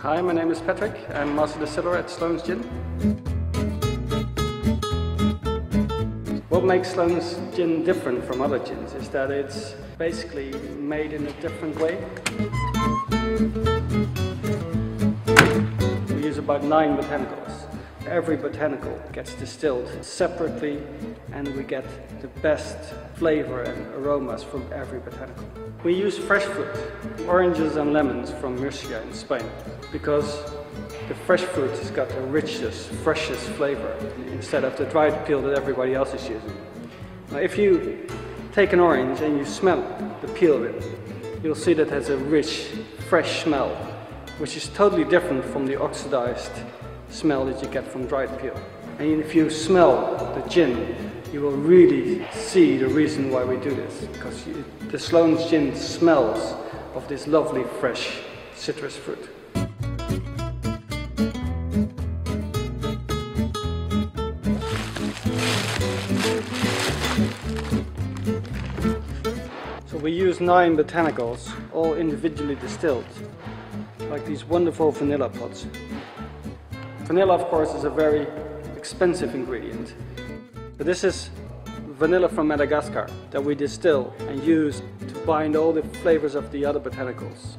Hi, my name is Patrick. I'm Master Distiller at Sloanes Gin. What makes Sloanes Gin different from other gins is that it's basically made in a different way. We use about 9 botanicals. Every botanical gets distilled separately and we get the best flavor and aromas from every botanical. We use fresh fruit, oranges and lemons from Murcia in Spain, because the fresh fruit has got the richest, freshest flavor instead of the dried peel that everybody else is using. Now, if you take an orange and you smell the peel of it, you'll see that it has a rich, fresh smell, which is totally different from the oxidized smell that you get from dried peel. And if you smell the gin, you will really see the reason why we do this, because the Sloanes Gin smells of this lovely fresh citrus fruit. So we use 9 botanicals, all individually distilled, like these wonderful vanilla pods. Vanilla, of course, is a very expensive ingredient, but this is vanilla from Madagascar that we distill and use to bind all the flavors of the other botanicals.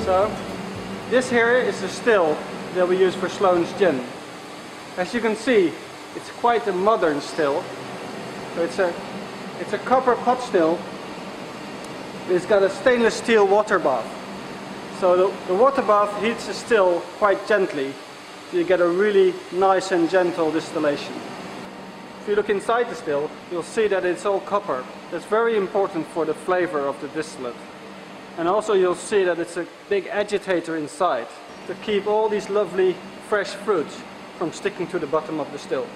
So, this here is the still that we use for Sloanes Gin. As you can see, it's quite a modern still. So it's a copper pot still. It's got a stainless steel water bath. So the water bath heats the still quite gently. So you get a really nice and gentle distillation. If you look inside the still, you'll see that it's all copper. That's very important for the flavor of the distillate. And also you'll see that it's a big agitator inside to keep all these lovely fresh fruits from sticking to the bottom of the still.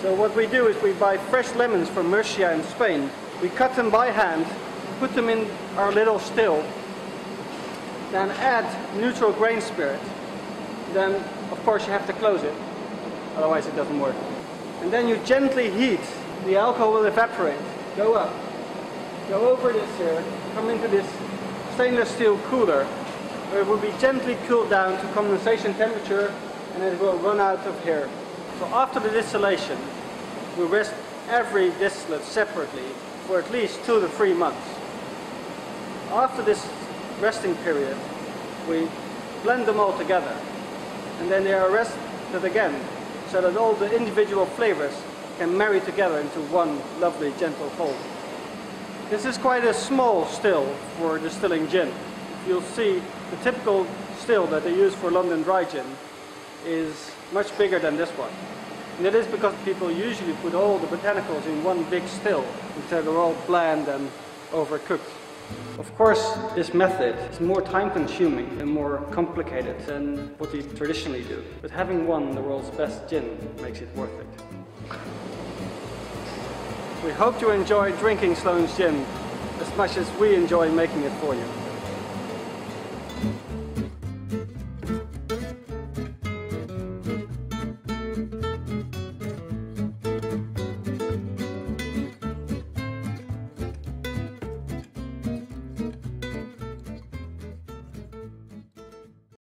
So what we do is we buy fresh lemons from Murcia in Spain. We cut them by hand, put them in our little still, then add neutral grain spirit. Then of course you have to close it, otherwise it doesn't work. And then you gently heat. The alcohol will evaporate, go up, go over this here, come into this stainless steel cooler, where it will be gently cooled down to condensation temperature, and it will run out of here. So after the distillation, we rest every distillate separately for at least 2 to 3 months. After this resting period, we blend them all together, and then they are rested again, so that all the individual flavors can marry together into one lovely gentle whole. This is quite a small still for distilling gin. You'll see the typical still that they use for London dry gin is much bigger than this one. And it is because people usually put all the botanicals in one big still, until they're all bland and overcooked. Of course, this method is more time-consuming and more complicated than what we traditionally do. But having won the world's best gin makes it worth it. We hope you enjoy drinking Sloanes Gin as much as we enjoy making it for you.